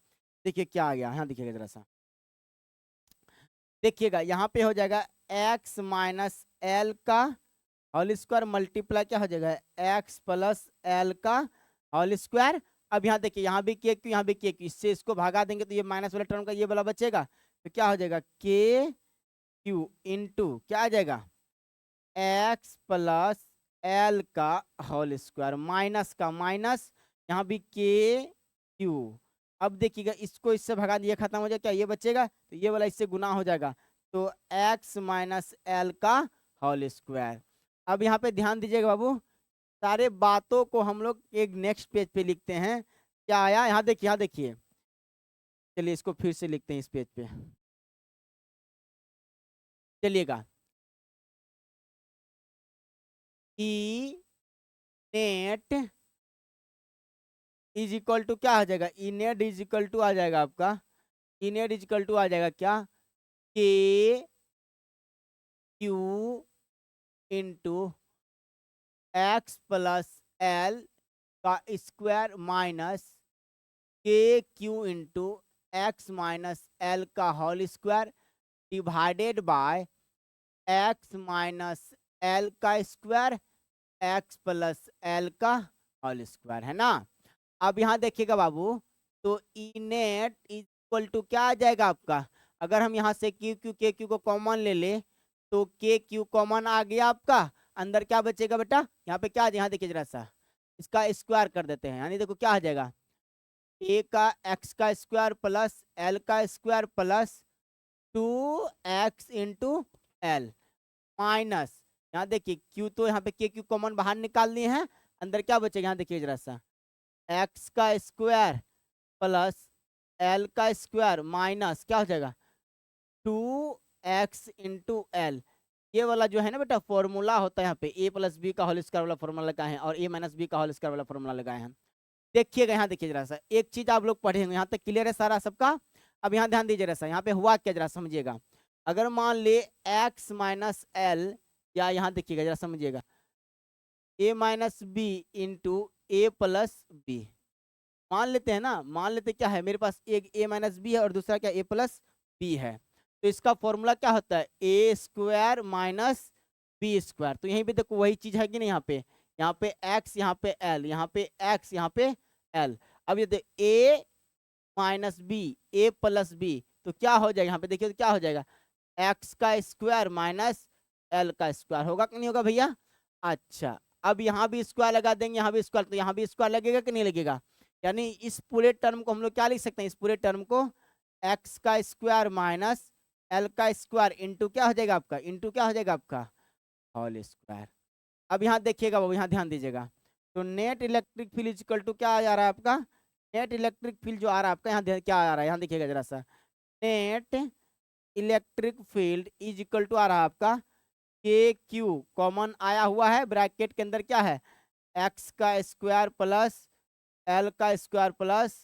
देखिए क्या आ गया, यहाँ देखिएगा जरा सा, देखिएगा यहाँ पे हो जाएगा एक्स माइनस एल का होल स्क्वायर मल्टीप्लाई क्या हो जाएगा, एक्स प्लस एल का होल स्क्वायर। अब यहाँ देखिए, यहाँ भी के क्यू, यहाँ भी के क्यू, इससे इसको भागा देंगे तो ये माइनस वाले टर्म का ये वाला बचेगा, तो क्या हो जाएगा के क्यू इंटू क्या आ जाएगा एक्स प्लस एल का होल स्क्वायर माइनस का माइनस, यहाँ भी के क्यू। अब देखिएगा इसको इससे भगा दिए, खत्म हो जाएगा, क्या ये बचेगा, तो ये वाला इससे गुना हो जाएगा, तो एक्स माइनस एल का होल स्क्वायर। अब यहाँ पे ध्यान दीजिएगा बाबू, सारे बातों को हम लोग एक नेक्स्ट पेज पे लिखते हैं। क्या आया, यहाँ देखिए, यहाँ देखिए, चलिए इसको फिर से लिखते हैं इस पेज पे, चलिएगा। E net is equal to क्या आ जाएगा, E net is equal to आ जाएगा आपका, E net is equal to आ जाएगा क्या, K Q into X plus L का square minus K Q into X minus L का whole square divided by X minus L का square X plus L का होल स्क्वायर, है ना। अब यहाँ देखिएगा बाबू, तो ई नेट इक्वल टू क्या आ जाएगा आपका, अगर हम यहाँ से क्यू क्यू के क्यू को कॉमन ले ले तो के क्यू कॉमन आ गया आपका, अंदर क्या बचेगा बेटा, यहाँ पे क्या आ जाएगा, यहाँ देखिए जरा सा, इसका स्क्वायर कर देते हैं, यानी देखो क्या आ जाएगा, ए का एक्स का स्क्वायर प्लस एल का square plus 2x into L minus, यहाँ देखिए क्यू, तो यहाँ पे के क्यू कॉमन बाहर निकाल लिए हैं, अंदर क्या बचेगा, यहाँ देखिए जरा सा, एक्स का स्क्वायर प्लस एल का स्क्वायर माइनस क्या हो जाएगा 2x इंटू एल। ये वाला जो है ना बेटा फॉर्मूला होता है, यहाँ पे ए प्लस बी का होल स्क्वायर वाला फॉर्मूला लगाए हैं और ए माइनस बी का होल स्क्वायर वाला फॉर्मूला लगाए हैं। देखिएगा यहाँ देखिए जरा सा, एक चीज आप लोग पढ़ेंगे, यहाँ तक क्लियर है सारा सबका। अब यहाँ ध्यान दीजिए जरा सा, यहाँ पे हुआ क्या जरा समझिएगा, अगर मान ले एक्स माइनस एल, या यहाँ देखिएगा जरा समझिएगा, ए माइनस बी इंटू ए प्लस बी, मान लेते हैं ना, मान लेते क्या है मेरे पास, एक ए माइनस बी है और दूसरा क्या ए प्लस बी है, तो इसका फॉर्मूला क्या होता है ए स्क्वायर माइनस बी स्क्वायर। तो यहीं पे देखो वही चीज है कि नहीं, यहाँ पे एक्स, यहाँ पे एल, यहाँ पे एक्स, यहाँ पे एल। अब ये ए माइनस बी ए प्लस बी, तो क्या हो जाएगा, यहाँ पे देखिए तो क्या हो जाएगा एक्स का स्क्वायर माइनस एल का स्क्वायर, होगा कि नहीं होगा भैया। अच्छा, अब यहाँ भी स्क्वायर लगा देंगे, यहाँ भी स्क्वायर, तो यहाँ भी स्क्वायर लगेगा कि नहीं लगेगा, यानी इस पूरे टर्म को हम लोग क्या लिख सकते हैं, इस पूरे टर्म को एक्स का स्क्वायर माइनस एल का स्क्वायर इंटू क्या हो जाएगा आपका, इंटू क्या हो जाएगा आपका होल स्क्वायर। अब यहाँ देखिएगा बाबू, यहाँ ध्यान दीजिएगा, तो net electric field equal to क्या आ जा रहा है आपका, नेट इलेक्ट्रिक फील्ड जो आ रहा है आपका, यहाँ क्या आ रहा है, यहाँ देखिएगा जरा सा, net electric field is equal to आ रहा है आपका के क्यू कॉमन आया हुआ है, ब्रैकेट के अंदर क्या है एक्स का स्क्वायर प्लस एल का square plus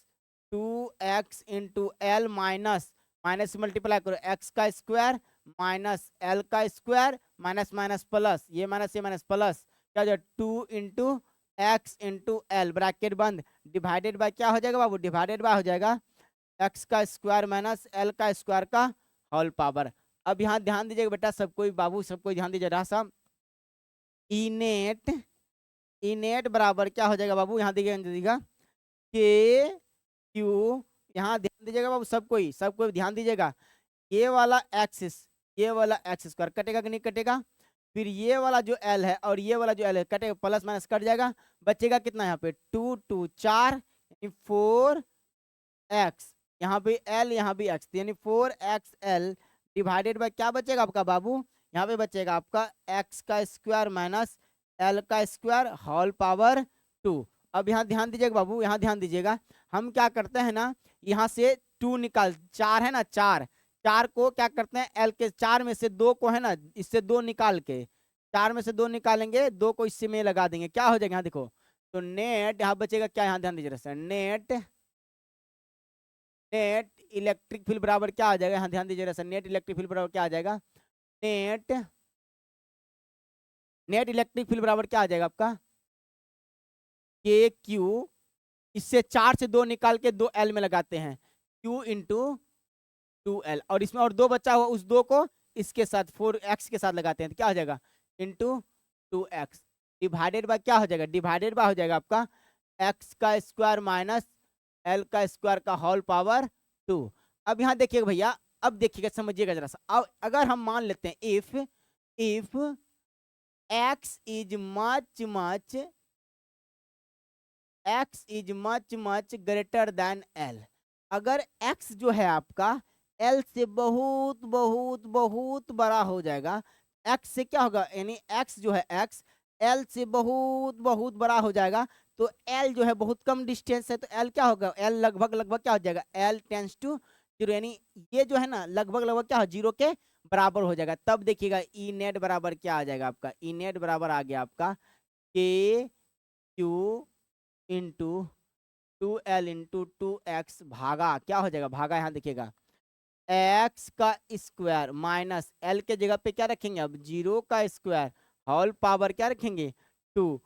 2x into L minus minus multiply करो एक्स का स्क्वायर माइनस एल का स्क्वायर माइनस माइनस प्लस, ये माइनस प्लस क्या हो जाएगा 2 into x into L bracket बंद डिवाइडेड बाय क्या हो जाएगा बाबू, डिवाइडेड बाय हो जाएगा एक्स का स्क्वायर माइनस एल का स्क्वायर का होल पावर। अब यहाँ ध्यान दीजिएगा बेटा, सबको बाबू सबको ध्यान दीजिए रहा साहब। इनेट इनेट बराबर क्या हो जाएगा बाबू, यहाँ दीजिएगा के क्यू, यहाँ ध्यान दीजिएगा बाबू, सबको ध्यान दीजिएगा। ये वाला एक्स स्क्वायर कटेगा कि नहीं कटेगा, फिर ये वाला जो एल है और ये वाला जो एल है कटेगा, प्लस माइनस कट जाएगा, बचेगा कितना यहाँ पे 2 2 4 यानी 4x, यहाँ पे एल यहाँ भी एक्स, यानी 4xl डिवाइडेड बाय क्या बचेगा आपका बाबू, यहाँ पे बचेगा आपका एक्स का स्क्वायर माइनस एल का स्क्वायर होल पावर 2। अब यहाँ ध्यान दीजिएगा बाबू, यहाँ ध्यान दीजिएगा, हम क्या करते हैं ना, यहाँ से 2 निकाल, 4 है ना, 4 को क्या करते हैं, एल के 4 में से 2 को है ना, इससे 2 निकाल के, 4 में से 2 निकालेंगे, 2 को इससे में लगा देंगे, क्या हो जाएगा यहाँ देखो, तो नेट यहाँ बचेगा क्या, यहाँ ध्यान दीजिएगा सर, नेट इलेक्ट्रिक फील्ड बराबर क्या आ जाएगा, यहाँ ध्यान दीजिएगा सर, नेट इलेक्ट्रिक फील्ड बराबर क्या आ जाएगा, नेट इलेक्ट्रिक फील्ड बराबर क्या आ जाएगा आपका, के क्यू, इससे 4 से 2 निकाल के 2l में लगाते हैं, q इंटू 2l, और इसमें और 2 बचा हुआ, उस 2 को इसके साथ 4x के साथ लगाते हैं, तो क्या हो जाएगा इंटू 2x डिवाइडेड बाय क्या हो जाएगा, डिवाइडेड बाय हो जाएगा आपका x का स्क्वायर माइनस l का स्क्वायर का होल पावर 2। अब यहाँ देखिएगा भैया, अब देखिएगा समझिएगा जरा सा, अब अगर हम मान लेते हैं if x is much greater than l, अगर x जो है आपका l से बहुत बहुत बहुत बड़ा हो जाएगा, x से क्या होगा, यानी x जो है x l से बहुत बहुत बड़ा हो जाएगा, तो l जो है बहुत कम डिस्टेंस है, तो l क्या होगा, l लगभग लगभग क्या हो जाएगा, l टेंस टू 0, यानी ये जो है ना लगभग लगभग क्या हो, 0 के बराबर हो जाएगा। तब देखिएगा ई नेट बराबर क्या आ जाएगा आपका, ई नेट बराबर आ गया आपका K Q into 2l into 2x भागा क्या हो जाएगा, भागा यहाँ देखिएगा x का स्क्वायर माइनस l के जगह पे क्या रखेंगे, अब 0 का स्क्वायर होल पावर क्या रखेंगे 2,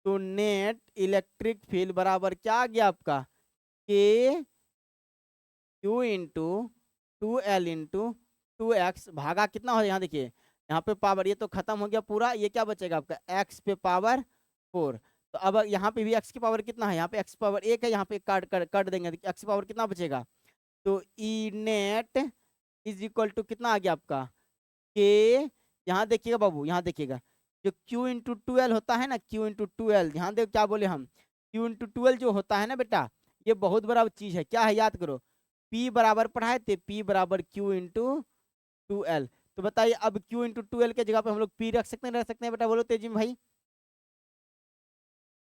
तो नेट इलेक्ट्रिक फील्ड बराबर क्या आ गया आपका K Q into 2l into 2x भागा कितना हो, यहाँ देखिए यहाँ पे पावर, ये तो खत्म हो गया पूरा, ये क्या बचेगा आपका x पे पावर 4, तो अब यहाँ पे भी x की पावर कितना है, यहाँ पे x पावर 1 है, यहाँ पे काट देंगे, x पावर कितना बचेगा, तो ई नेट इज इक्वल टू कितना आ गया आपका के, यहाँ देखिएगा बाबू, यहाँ देखिएगा जो q इंटू 2l होता है ना, q इंटू 2l, ध्यान दे क्या बोले हम, q इंटू 2l जो होता है ना बेटा, ये बहुत बड़ा चीज है, क्या है याद करो, p बराबर पढ़ाए थे, p बराबर q इंटू 2l, तो बताइए अब q इंटू 2l के जगह पे हम लोग p रख सकते हैं, रख सकते हैं बेटा, बोलो तेजी में भाई,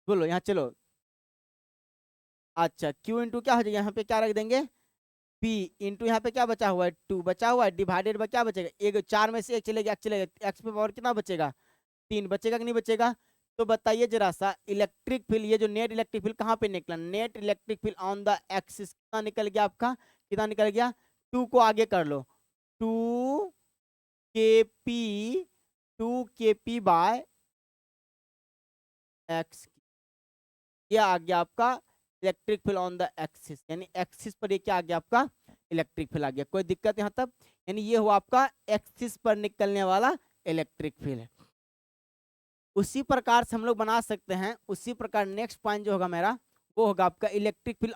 बोलो यहाँ चलो, अच्छा q इंटू क्या हो जाएगा, यहाँ पे क्या रख देंगे p इंटू यहाँ पे क्या बचा हुआ है 2 बचा हुआ है, डिवाइडेड बाय क्या बचेगा, एक 4 में से 1 चलेगा, x पे पावर कितना बचेगा 3 बचेगा कि नहीं बचेगा। तो बताइए जरा सा, इलेक्ट्रिक फील्ड, ये जो नेट इलेक्ट्रिक फील्ड कहाँ पे निकला, net electric field on the axis कितना निकल गया आपका, कितना निकल गया, 2 को आगे कर लो, 2 kp 2 kp बाय x, ये आ गया आपका electric field on the axis, यानी एक्सिस पर ये क्या आ गया आपका इलेक्ट्रिक फील्ड आ गया, कोई दिक्कत यहाँ तक, यानी ये हुआ आपका एक्सिस पर निकलने वाला इलेक्ट्रिक फील्ड। उसी प्रकार से हम लोग बना सकते हैं, उसी प्रकार नेक्स्ट पॉइंट जो होगा मेरा वो होगा आपका electric field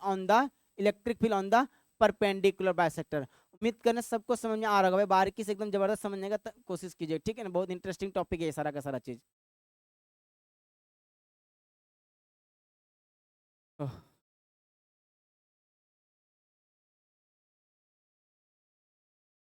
on the perpendicular bisector. उम्मीद करने सबको समझ में आ रहा होगा, बारीकी से एकदम जबरदस्त समझने का कोशिश कीजिए, ठीक है ना, बहुत इंटरेस्टिंग टॉपिक है ये सारा का सारा चीज।